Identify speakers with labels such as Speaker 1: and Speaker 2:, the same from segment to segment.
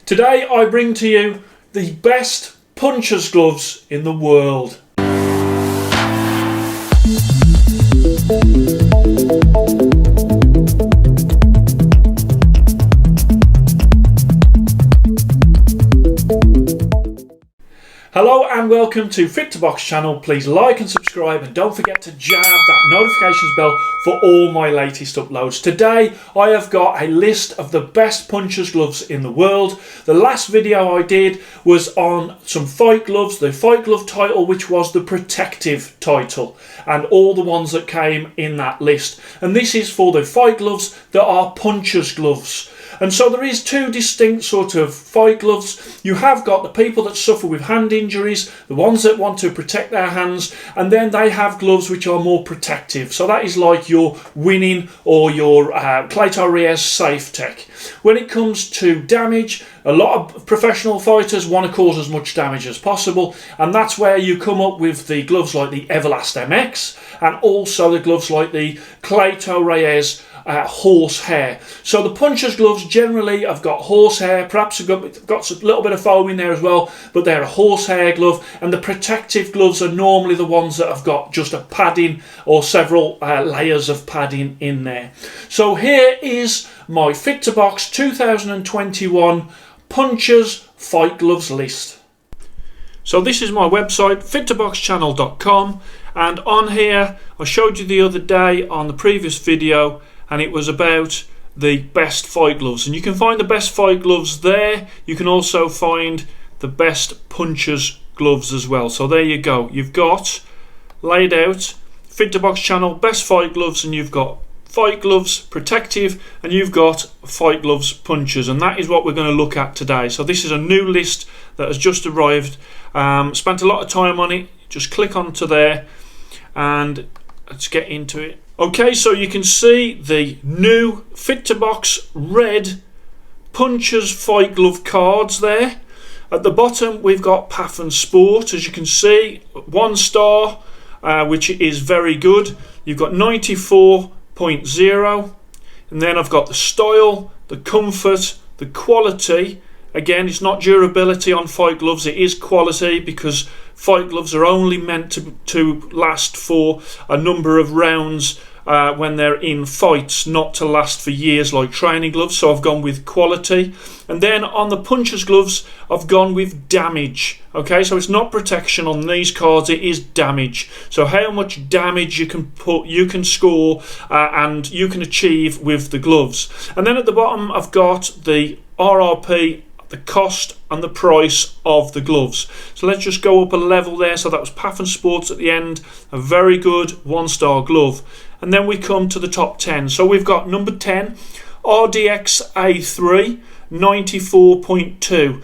Speaker 1: Today I bring to you the best puncher's gloves in the world. Hello and welcome to FIT2BOX channel. Please like and subscribe and don't forget to jab that notifications bell for all my latest uploads. Today I have got a list of the best puncher's gloves in the world. The last video I did was on some fight gloves, the fight glove title which was the protective title, and all the ones that came in that list. And this is for the fight gloves that are puncher's gloves. And so there is two distinct sort of fight gloves. You have got the people that suffer with hand injuries, the ones that want to protect their hands, and then they have gloves which are more protective. So that is like your Winning or your Clayton Reyes Safe Tech. When it comes to damage, a lot of professional fighters want to cause as much damage as possible, and that's where you come up with the gloves like the Everlast MX and also the gloves like the Clayton Reyes horsehair. So the puncher's gloves generally have got horsehair, perhaps have got a little bit of foam in there as well, but they're a horsehair glove, and the protective gloves are normally the ones that have got just a padding or several layers of padding in there. So here is my FIT2BOX 2021 puncher's fight gloves list. So this is my website, FIT2BOXchannel.com, and on here I showed you the other day on the previous video, and it was about the best fight gloves, and you can find the best fight gloves there. You can also find the best puncher's gloves as well. So there you go, you've got laid out FIT2BOX channel best fight gloves, and you've got fight gloves protective, and you've got fight gloves punchers, and that is what we're going to look at today. So this is a new list that has just arrived. Spent a lot of time on it. Just click onto there and let's get into it. Okay, so you can see the new FIT2BOX red puncher's fight glove cards there. At the bottom we've got Path and Sport, as you can see, 1 star, which is very good. You've got 94.0, and then I've got the style, the comfort, the quality. Again, it's not durability on fight gloves, it is quality, because fight gloves are only meant to last for a number of rounds when they're in fights, not to last for years like training gloves. So I've gone with quality. And then on the puncher's gloves I've gone with damage. Okay, so it's not protection on these cards, it is damage. So how much damage you can score and you can achieve with the gloves. And then at the bottom I've got the RRP, the cost and the price of the gloves. So let's just go up a level there. So that was Path and Sports at the end, a very good 1-star glove. And then we come to the top 10. So we've got number 10, RDX A3, 94.2.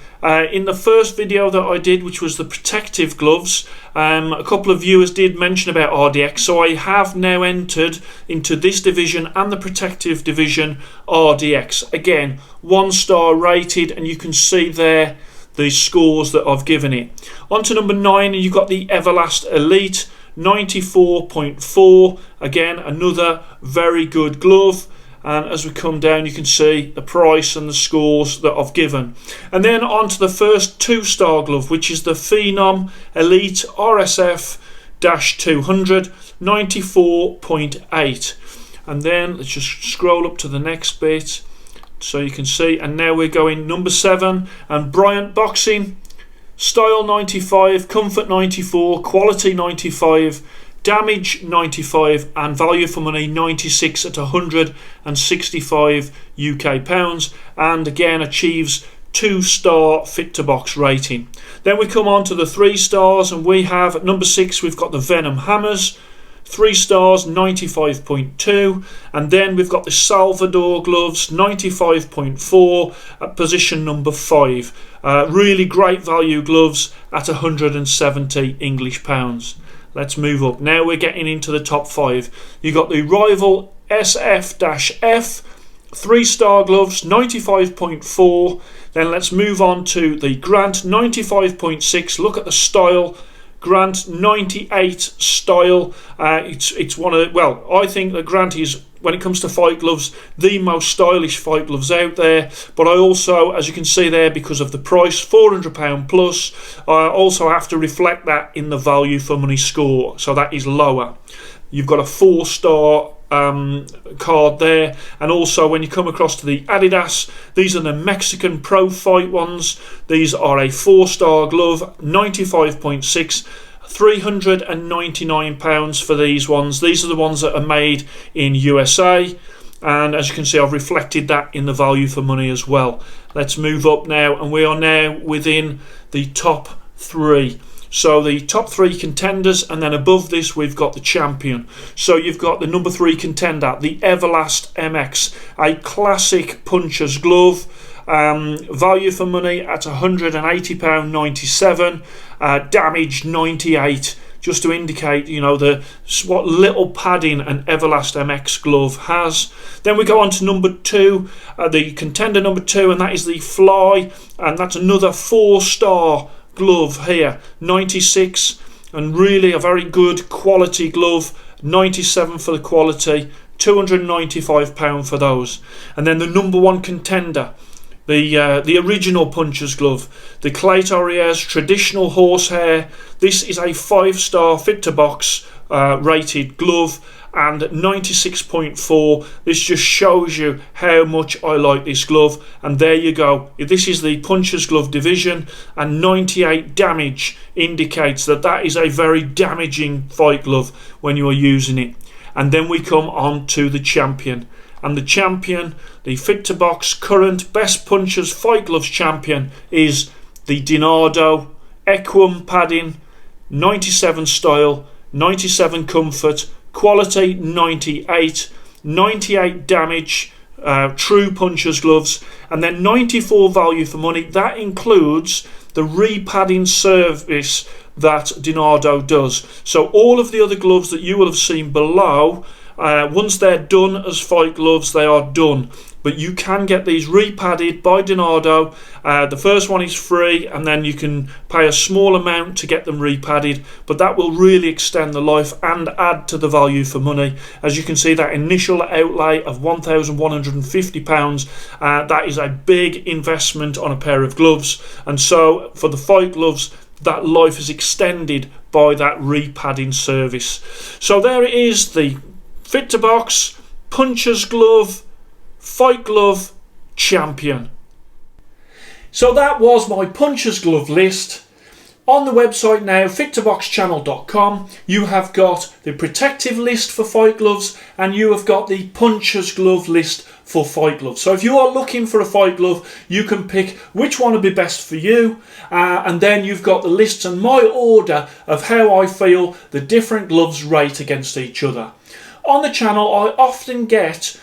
Speaker 1: In the first video that I did, which was the protective gloves, a couple of viewers did mention about RDX, so I have now entered into this division and the protective division RDX. Again, 1-star rated, and you can see there the scores that I've given it. On to number 9, and you've got the Everlast Elite, 94.4. Again, another very good glove. And as we come down you can see the price and the scores that I've given. And then on to the first 2-star glove, which is the Phenom Elite RSF-200, 94.8. And then let's just scroll up to the next bit so you can see. And now we're going number 7, and Bryant Boxing, style 95, comfort 94, quality 95, damage 95, and value for money 96 at 165 UK pounds, and again achieves 2-star FIT2BOX rating. Then we come on to the 3 stars, and we have at number 6 we've got the Venom Hammers, 3 stars, 95.2, and then we've got the Salvador gloves, 95.4 at position number 5. Really great value gloves at 170 English pounds. Let's move up. Now we're getting into the top 5. You got the Rival SF-F, 3-star gloves, 95.4. Then let's move on to the Grant 95.6. Look at the style, Grant 98 style. It's one of, well, I think that Grant is, when it comes to fight gloves, the most stylish fight gloves out there. But I also, as you can see there, because of the price, £400 plus, I also have to reflect that in the value for money score, so that is lower. You've got a 4-star card there, and also when you come across to the Adidas, these are the Mexican Pro Fight ones. These are a 4-star glove, 95.6, £399 for these ones. These are the ones that are made in USA, and as you can see, I've reflected that in the value for money as well. Let's move up now, and we are now within the top 3. So the top 3 contenders, and then above this we've got the champion. So you've got the number 3 contender, the Everlast MX, a classic puncher's glove. Value for money at £180.97, damage 98, just to indicate, you know, what little padding an Everlast MX glove has. Then we go on to number 2, the contender number 2, and that is the Fly, and that's another 4-star glove here, 96, and really a very good quality glove, 97 for the quality, £295 for those. And then the number 1 contender, the original puncher's glove, the Claytorier's traditional horsehair. This is a 5-star FIT2BOX rated glove, and 96.4. This just shows you how much I like this glove, and there you go. This is the puncher's glove division, and 98 damage indicates that that is a very damaging fight glove when you are using it. And then we come on to the champion, and the champion, the FIT2BOX current best punchers fight gloves champion, is the Dinardo Equum padding, 97 style, 97 comfort, quality 98, 98 damage, true puncher's gloves, and then 94 value for money. That includes the repadding service that Dinardo does. So all of the other gloves that you will have seen below, once they're done as fight gloves, they are done. But you can get these repadded by Dinardo. The first one is free, and then you can pay a small amount to get them repadded, but that will really extend the life and add to the value for money. As you can see, that initial outlay of £1,150, that is a big investment on a pair of gloves, and so for the fight gloves, that life is extended by that repadding service. So there it is, the FIT2BOX puncher's glove fight glove champion. So that was my puncher's glove list. On the website now, fit2boxchannel.com, you have got the protective list for fight gloves, and you have got the puncher's glove list for fight gloves. So if you are looking for a fight glove, you can pick which one would be best for you, and then you've got the lists and my order of how I feel the different gloves rate against each other. On the channel, I often get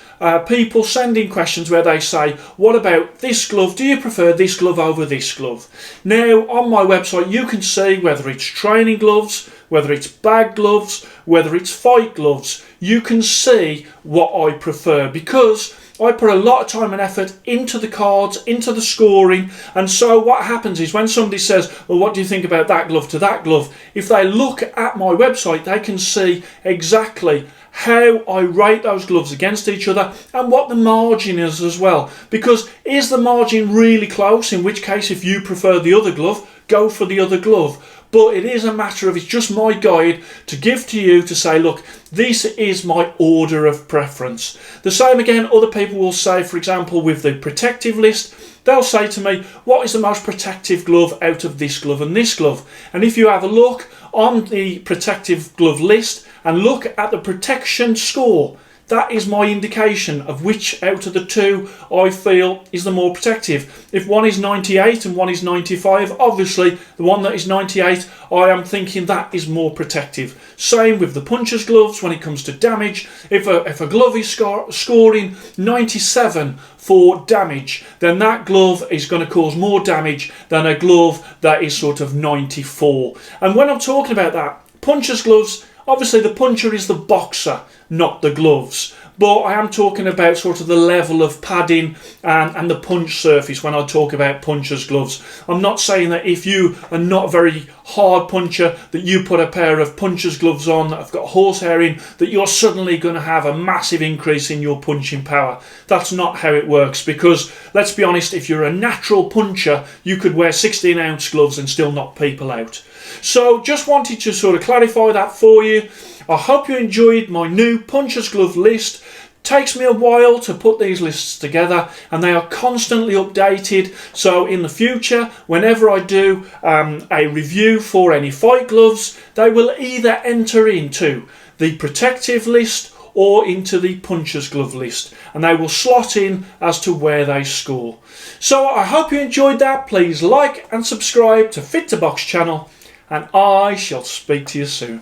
Speaker 1: people sending questions where they say, what about this glove? Do you prefer this glove over this glove? Now, on my website, you can see whether it's training gloves, whether it's bag gloves, whether it's fight gloves. You can see what I prefer, because I put a lot of time and effort into the cards, into the scoring, and so what happens is when somebody says, well, what do you think about that glove to that glove? If they look at my website, they can see exactly how I rate those gloves against each other and what the margin is as well. Because is the margin really close? In which case, if you prefer the other glove, go for the other glove. But it is a matter of, it's just my guide to give to you to say, look, this is my order of preference. The same again, other people will say, for example, with the protective list, they'll say to me, what is the most protective glove out of this glove and this glove? And if you have a look on the protective glove list and look at the protection score, that is my indication of which out of the two I feel is the more protective. If one is 98 and one is 95, obviously the one that is 98, I am thinking that is more protective. Same with the puncher's gloves when it comes to damage. If a glove is scoring 97 for damage, then that glove is going to cause more damage than a glove that is sort of 94. And when I'm talking about that, puncher's gloves, obviously the puncher is the boxer, not the gloves. but I am talking about sort of the level of padding and the punch surface when I talk about puncher's gloves. I'm not saying that if you are not a very hard puncher, that you put a pair of puncher's gloves on that have got horsehair in, that you're suddenly going to have a massive increase in your punching power. That's not how it works, because let's be honest, if you're a natural puncher, you could wear 16-ounce gloves and still knock people out. So just wanted to sort of clarify that for you. I hope you enjoyed my new puncher's glove list. Takes me a while to put these lists together, and they are constantly updated, so in the future whenever I do a review for any fight gloves, they will either enter into the protective list or into the puncher's glove list, and they will slot in as to where they score. So I hope you enjoyed that. Please like and subscribe to Fit2BOX channel, and I shall speak to you soon.